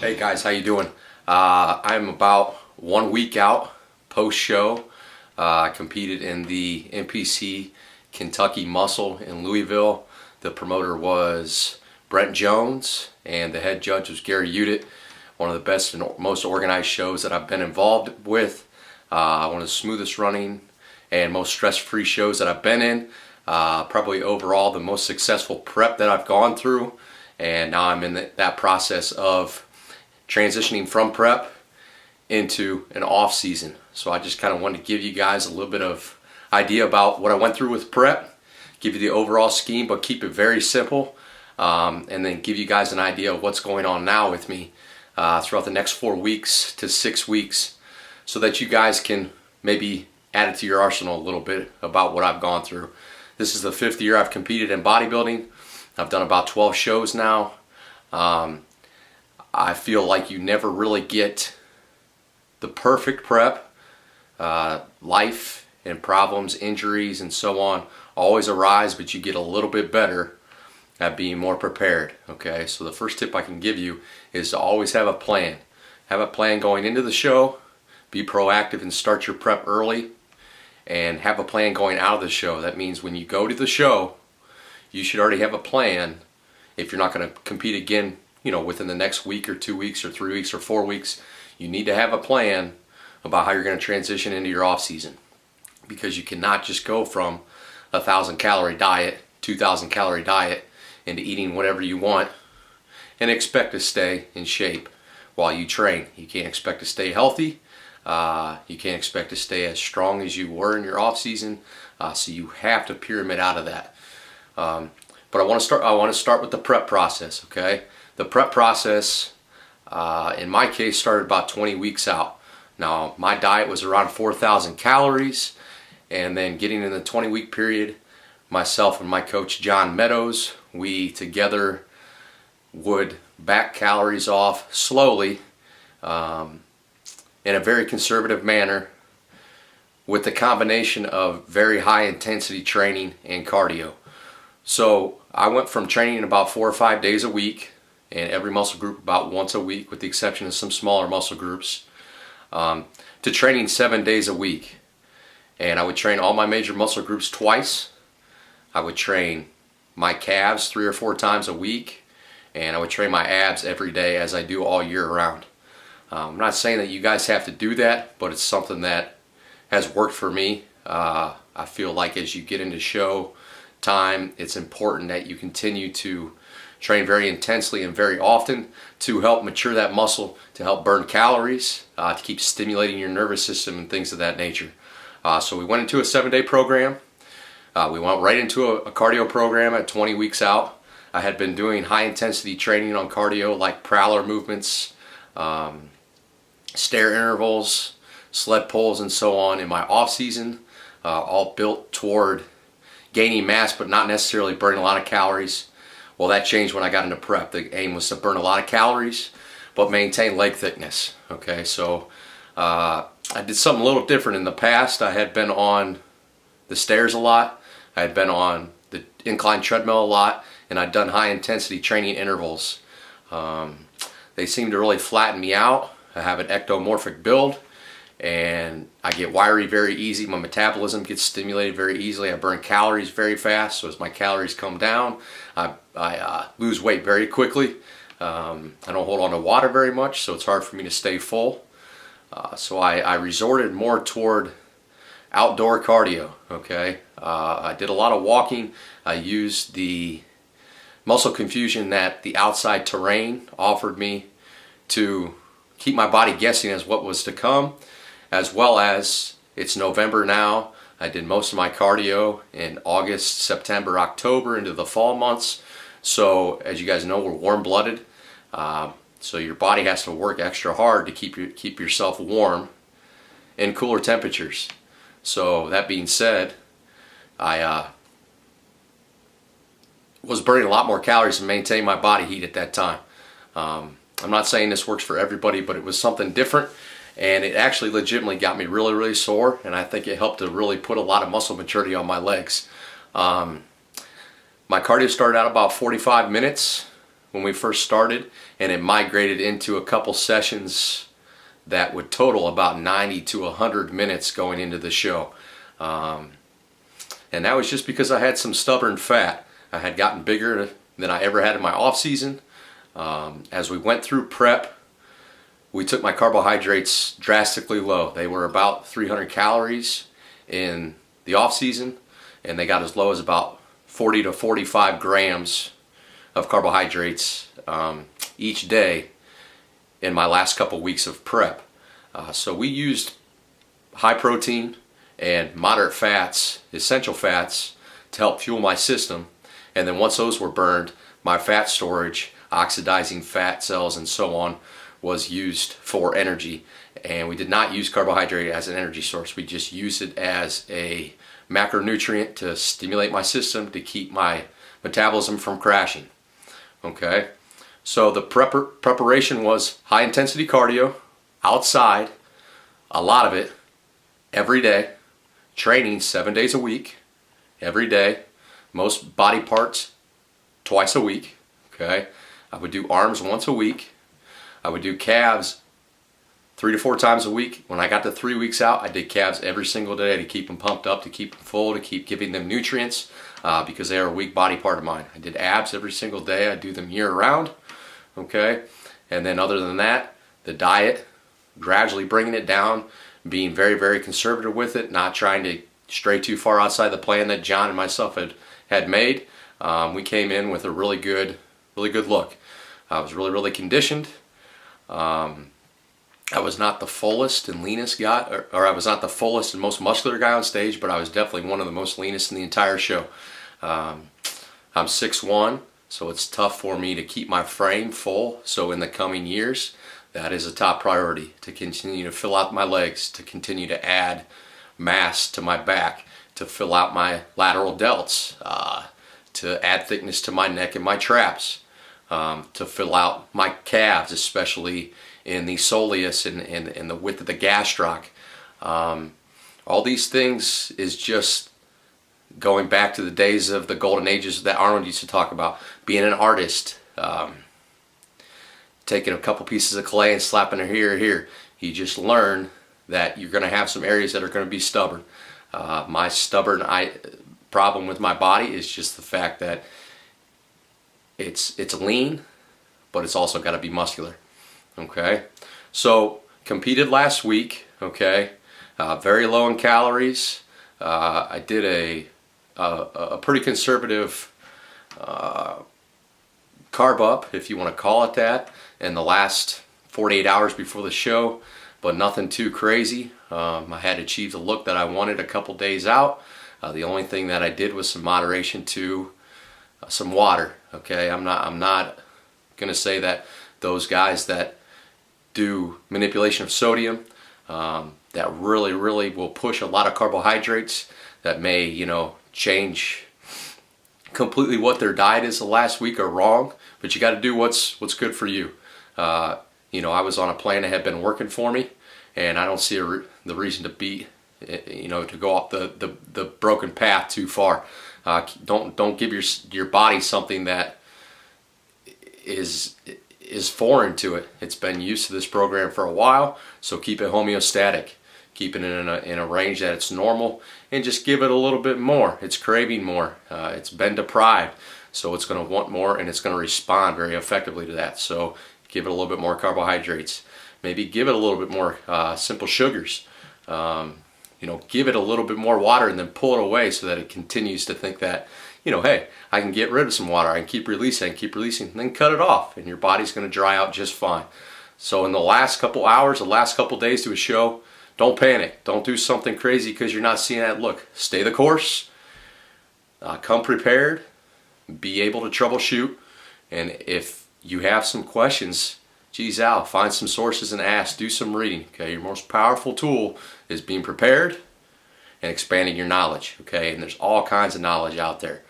Hey guys, how you doing? I'm about 1 week out post-show. I competed in the NPC Kentucky Muscle in Louisville. The promoter was Brent Jones and the head judge was Gary Udit. One of the best and most organized shows that I've been involved with. One of the smoothest running and most stress-free shows that I've been in. Probably overall the most successful prep that I've gone through. And now I'm in that process of transitioning from prep into an off season. So I just kind of wanted to give you guys a little bit of idea about what I went through with prep, give you the overall scheme, but keep it very simple, and then give you guys an idea of what's going on now with me throughout the next 4 weeks to 6 weeks, so that you guys can maybe add it to your arsenal a little bit about what I've gone through. This is the 5th year I've competed in bodybuilding. I've done about 12 shows now. I feel like you never really get the perfect prep. Life and problems, injuries, and so on always arise, but you get a little bit better at being more prepared. Okay, so the first tip I can give you is to always have a plan. Have a plan going into the show. Be proactive and start your prep early. And have a plan going out of the show. That means when you go to the show, you should already have a plan. If you're not going to compete again, within the next week or 2 weeks or 3 weeks or 4 weeks, you need to have a plan about how you're going to transition into your off season, because you cannot just go from a 1,000 calorie diet, 2,000 calorie diet into eating whatever you want and expect to stay in shape while you train. You can't expect to stay healthy. You can't expect to stay as strong as you were in your off season. So you have to pyramid out of that. But I want to start with the prep process. Okay, the prep process in my case started about 20 weeks out. Now my diet was around 4,000 calories, and then getting in the 20-week period, myself and my coach John Meadows, we together would back calories off slowly in a very conservative manner, with the combination of very high intensity training and cardio. So I went from training about 4 or 5 days a week, and every muscle group about once a week, with the exception of some smaller muscle groups, to training 7 days a week. And I would train all my major muscle groups twice. I would train my calves 3 or 4 times a week, and I would train my abs every day, as I do all year round. I'm not saying that you guys have to do that, but it's something that has worked for me. I feel like as you get into show time, it's important that you continue to train very intensely and very often to help mature that muscle, to help burn calories, to keep stimulating your nervous system and things of that nature. So we went into a 7-day program. We went right into a cardio program at 20 weeks out. I had been doing high intensity training on cardio, like prowler movements, stair intervals, sled pulls, and so on in my off season, all built toward gaining mass but not necessarily burning a lot of calories. Well, that changed when I got into prep. The aim was to burn a lot of calories but maintain leg thickness. Okay, so I did something a little different in the past. I had been on the stairs a lot. I had been on the incline treadmill a lot, and I'd done high intensity training intervals. They seemed to really flatten me out. I have an ectomorphic build, and I get wiry very easy. My metabolism gets stimulated very easily. I burn calories very fast, so as my calories come down, I lose weight very quickly. I don't hold on to water very much, so it's hard for me to stay full. So I resorted more toward outdoor cardio. Okay, I did a lot of walking. I used the muscle confusion that the outside terrain offered me to keep my body guessing as what was to come, as well as it's November now. I did most of my cardio in August, September, October, into the fall months. So as you guys know, we're warm-blooded. So your body has to work extra hard to keep yourself warm in cooler temperatures. So that being said, I was burning a lot more calories to maintain my body heat at that time. I'm not saying this works for everybody, but it was something different, and it actually legitimately got me really, really sore, and I think it helped to really put a lot of muscle maturity on my legs. My cardio started out about 45 minutes when we first started, and it migrated into a couple sessions that would total about 90 to 100 minutes going into the show. And that was just because I had some stubborn fat. I had gotten bigger than I ever had in my off season. As we went through prep, we took my carbohydrates drastically low. They were about 300 calories in the off season, and they got as low as about 40 to 45 grams of carbohydrates each day in my last couple weeks of prep. So we used high protein and moderate fats, essential fats, to help fuel my system. And then once those were burned, my fat storage, oxidizing fat cells and so on, was used for energy. And we did not use carbohydrate as an energy source. We just used it as a macronutrient to stimulate my system, to keep my metabolism from crashing. Okay, so the preparation was high intensity cardio, outside, a lot of it, every day, training 7 days a week, every day, most body parts twice a week. Okay, I would do arms once a week. I would do calves 3 to 4 times a week. When I got to 3 weeks out, I did calves every single day to keep them pumped up, to keep them full, to keep giving them nutrients, because they are a weak body part of mine. I did abs every single day. I do them year round. Okay, and then other than that, the diet, gradually bringing it down, being very, very conservative with it, not trying to stray too far outside the plan that John and myself had made. We came in with a really good look. I was really conditioned. I was not the fullest and leanest guy, or I was not the fullest and most muscular guy on stage, but I was definitely one of the most leanest in the entire show. I'm 6'1", so it's tough for me to keep my frame full. So in the coming years, that is a top priority, to continue to fill out my legs, to continue to add mass to my back, to fill out my lateral delts, to add thickness to my neck and my traps, to fill out my calves, especially in the soleus and the width of the gastroc. All these things is just going back to the days of the golden ages that Arnold used to talk about, being an artist, taking a couple pieces of clay and slapping it here. You just learn that you're going to have some areas that are going to be stubborn. My stubborn problem with my body is just the fact that it's lean, but it's also got to be muscular. Okay, so competed last week. Okay, very low in calories. I did a pretty conservative carb up, if you want to call it that, in the last 48 hours before the show, but nothing too crazy. I had achieved the look that I wanted a couple days out. The only thing that I did was some moderation to some water. Okay, I'm not gonna say that those guys that do manipulation of sodium, that really will push a lot of carbohydrates, that may, change completely what their diet is the last week, are wrong. But you got to do what's good for you. I was on a plan that had been working for me, and I don't see the reason to go off the broken path too far. Don't give your body something that is foreign to it. It's been used to this program for a while, so keep it homeostatic. Keep it in a range that it's normal, and just give it a little bit more. It's craving more. It's been deprived, so it's going to want more, and it's going to respond very effectively to that. So give it a little bit more carbohydrates. Maybe give it a little bit more simple sugars. Give it a little bit more water, and then pull it away so that it continues to think that, hey, I can get rid of some water. I can keep releasing, and then cut it off, and your body's going to dry out just fine. So in the last couple hours, the last couple days to a show, don't panic. Don't do something crazy because you're not seeing that look. Stay the course. Come prepared. Be able to troubleshoot. And if you have some questions, geez, Al, find some sources and ask. Do some reading. Okay, your most powerful tool is being prepared and expanding your knowledge. Okay, and there's all kinds of knowledge out there.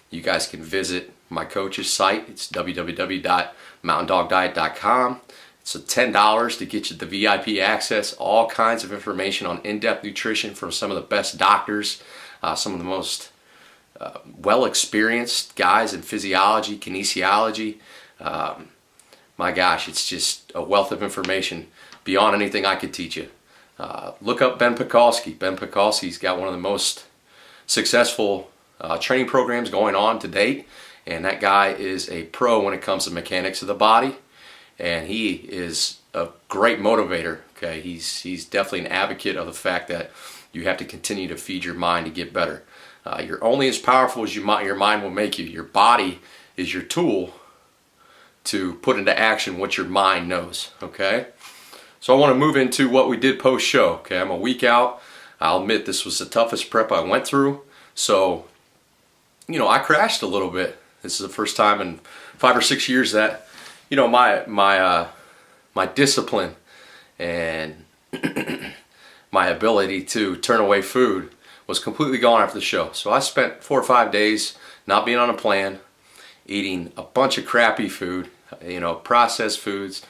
You guys can visit my coach's site. It's www.mountaindogdiet.com. It's $10 to get you the VIP access, all kinds of information on in-depth nutrition from some of the best doctors, some of the most well experienced guys in physiology, kinesiology. My gosh, it's just a wealth of information beyond anything I could teach you. Look up Ben Pekulski. Ben Pekulski's got one of the most successful training programs going on to date, and that guy is a pro when it comes to mechanics of the body, and he is a great motivator. Okay, he's definitely an advocate of the fact that you have to continue to feed your mind to get better. You're only as powerful as your mind will make you. Your body is your tool to put into action what your mind knows. Okay, so I want to move into what we did post show. Okay, I'm a week out. I'll admit this was the toughest prep I went through. So, you know, I crashed a little bit. This is the first time in 5 or 6 years that, you know, my discipline and my ability to turn away food was completely gone after the show. So I spent 4 or 5 days not being on a plan, eating a bunch of crappy food, you know, processed foods.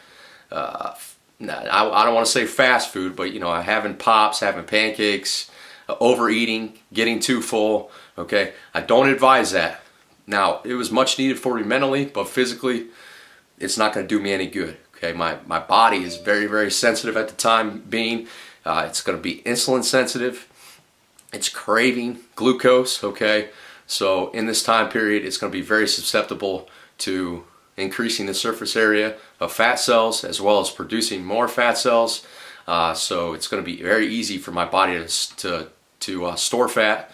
I don't want to say fast food, but, you know, having pops, having pancakes, overeating, getting too full. Okay, I don't advise that. Now, it was much needed for me mentally, but physically, it's not going to do me any good. Okay, my body is very, very sensitive at the time being. It's going to be insulin sensitive. It's craving glucose. Okay, so in this time period, it's going to be very susceptible to increasing the surface area of fat cells as well as producing more fat cells. So it's going to be very easy for my body to store fat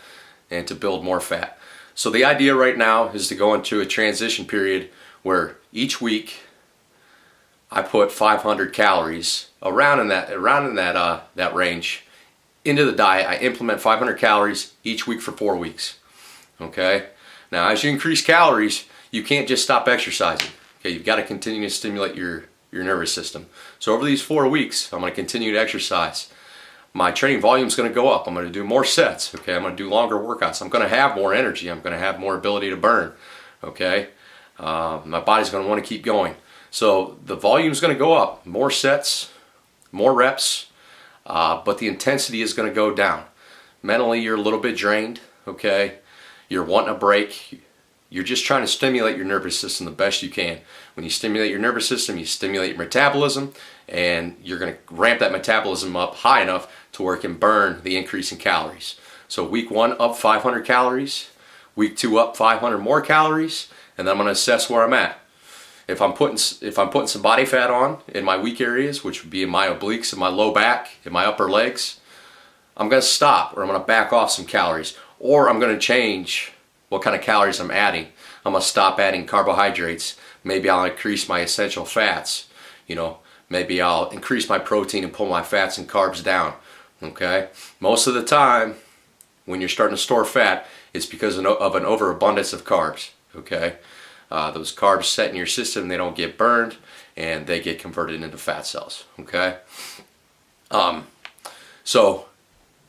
and to build more fat. So the idea right now is to go into a transition period where each week I put 500 calories around in that range into the diet. I implement 500 calories each week for 4 weeks. Okay. Now, as you increase calories, you can't just stop exercising. Okay, you've got to continue to stimulate your nervous system. So over these 4 weeks, I'm going to continue to exercise. My training volume is going to go up. I'm going to do more sets. Okay, I'm going to do longer workouts. I'm going to have more energy. I'm going to have more ability to burn. Okay, my body's going to want to keep going. So the volume is going to go up. More sets, more reps, but the intensity is going to go down. Mentally, you're a little bit drained. Okay, you're wanting a break. You're just trying to stimulate your nervous system the best you can. When you stimulate your nervous system, you stimulate your metabolism, and you're going to ramp that metabolism up high enough to where it can burn the increase in calories. So week 1 up 500 calories, week 2 up 500 more calories, and then I'm going to assess where I'm at. If I'm putting some body fat on in my weak areas, which would be in my obliques, in my low back, in my upper legs, I'm going to stop, or I'm going to back off some calories, or I'm going to change what kind of calories I'm adding. I'm going to stop adding carbohydrates. Maybe I'll increase my essential fats. You know, maybe I'll increase my protein and pull my fats and carbs down. Okay? Most of the time, when you're starting to store fat, it's because of an overabundance of carbs. Okay? Those carbs set in your system, they don't get burned, and they get converted into fat cells. Okay? So,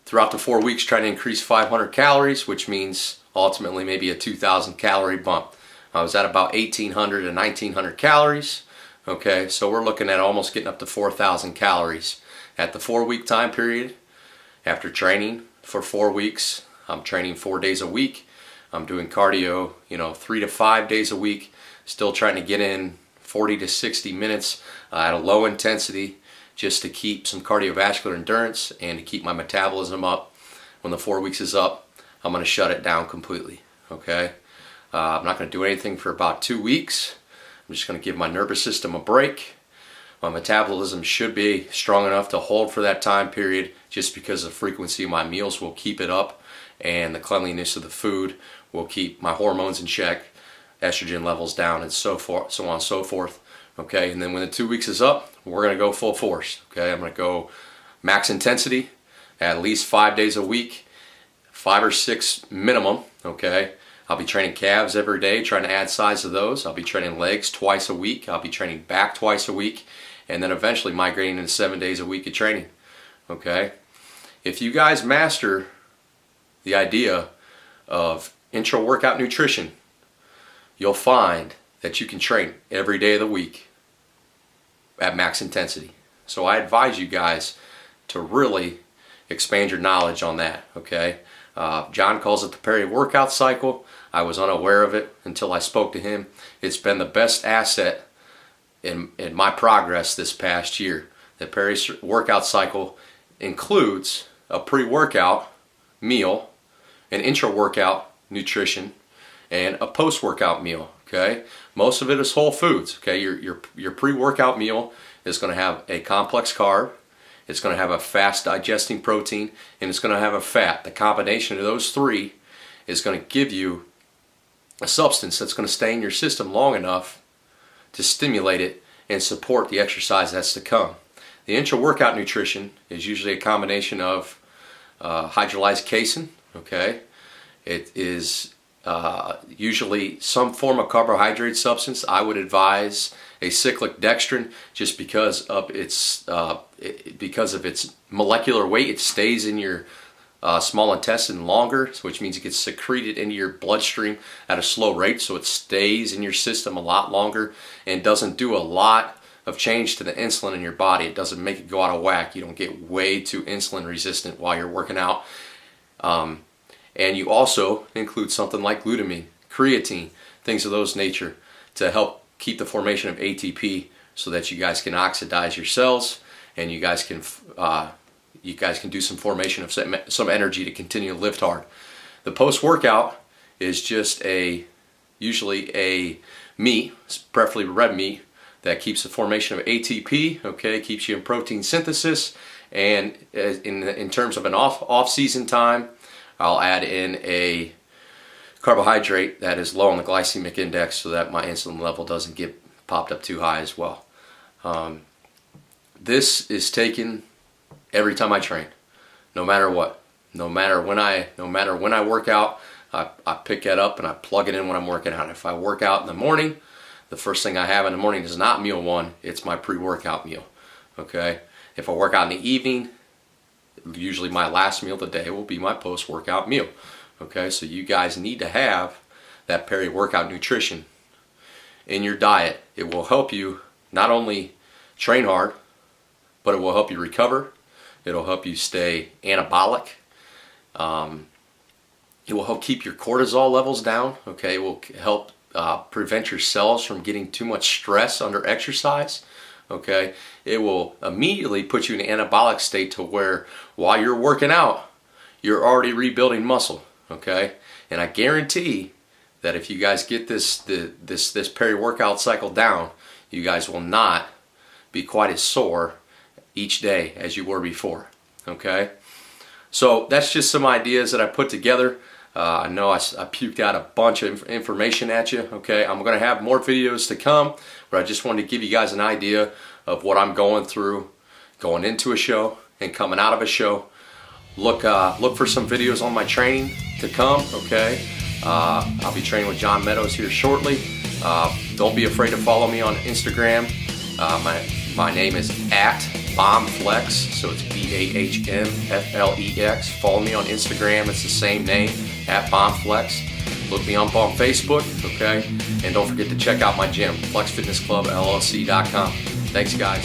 throughout the 4 weeks, trying to increase 500 calories, which means ultimately maybe a 2,000 calorie bump. I was at about 1,800 to 1,900 calories. Okay, so we're looking at almost getting up to 4,000 calories at the 4 week time period. After training for 4 weeks, I'm training 4 days a week. I'm doing cardio, 3 to 5 days a week. Still trying to get in 40 to 60 minutes at a low intensity just to keep some cardiovascular endurance and to keep my metabolism up. When the 4 weeks is up, I'm going to shut it down completely. Okay, I'm not going to do anything for about 2 weeks. I'm just going to give my nervous system a break. My metabolism should be strong enough to hold for that time period, just because the frequency of my meals will keep it up, and the cleanliness of the food will keep my hormones in check, estrogen levels down, and so on and so forth. Okay, and then when the 2 weeks is up, we're going to go full force. Okay, I'm going to go max intensity at least 5 days a week. 5 or 6 minimum. Okay, I'll be training calves every day, trying to add size to those. I'll be training legs twice a week. I'll be training back twice a week, and then eventually migrating into 7 days a week of training. Okay, if you guys master the idea of intra-workout nutrition, you'll find that you can train every day of the week at max intensity. So I advise you guys to really expand your knowledge on that. Okay, John calls it the peri-workout cycle. I was unaware of it until I spoke to him. It's been the best asset in my progress this past year. The peri-workout cycle includes a pre-workout meal, an intra-workout nutrition, and a post-workout meal. Okay, most of it is whole foods. Okay, your pre-workout meal is going to have a complex carb, it's going to have a fast digesting protein, and it's going to have a fat. The combination of those three is going to give you a substance that's going to stay in your system long enough to stimulate it and support the exercise that's to come. The intra-workout nutrition is usually a combination of hydrolyzed casein. Okay, it is usually some form of carbohydrate substance. I would advise a cyclic dextrin just because of its molecular weight. It stays in your small intestine longer, which means it gets secreted into your bloodstream at a slow rate, so it stays in your system a lot longer and doesn't do a lot of change to the insulin in your body. It doesn't make it go out of whack. You don't get way too insulin resistant while you're working out. And you also include something like glutamine, creatine, things of those nature to help keep the formation of ATP so that you guys can oxidize your cells and you guys can do some formation of some energy to continue to lift hard. The post-workout is just usually a meat, preferably red meat, that keeps the formation of ATP, okay, keeps you in protein synthesis, and in terms of an off-season time, I'll add in a carbohydrate that is low on the glycemic index so that my insulin level doesn't get popped up too high as well. This is taken every time I train, no matter what. No matter when I work out, I pick that up and I plug it in when I'm working out. If I work out in the morning, the first thing I have in the morning is not meal one, it's my pre-workout meal. Okay? If I work out in the evening, usually my last meal of the day will be my post-workout meal. Okay? So you guys need to have that peri-workout nutrition in your diet. It will help you not only train hard, but it will help you recover. It'll help you stay anabolic. It will help keep your cortisol levels down. Okay? It will help prevent your cells from getting too much stress under exercise. Okay, it will immediately put you in an anabolic state to where while you're working out, you're already rebuilding muscle. Okay, and I guarantee that if you guys get this peri-workout cycle down, you guys will not be quite as sore each day as you were before. Okay, so that's just some ideas that I put together. I know I puked out a bunch of information at you. Okay, I'm going to have more videos to come, but I just wanted to give you guys an idea of what I'm going through, going into a show and coming out of a show. Look for some videos on my training to come. Okay, I'll be training with John Meadows here shortly. Don't be afraid to follow me on Instagram. My name is @BombFlex, so it's BAHMFLEX. Follow me on Instagram, it's the same name, @BombFlex. Look me up on Facebook, okay? And don't forget to check out my gym, FlexFitnessClubLLC.com. Thanks, guys.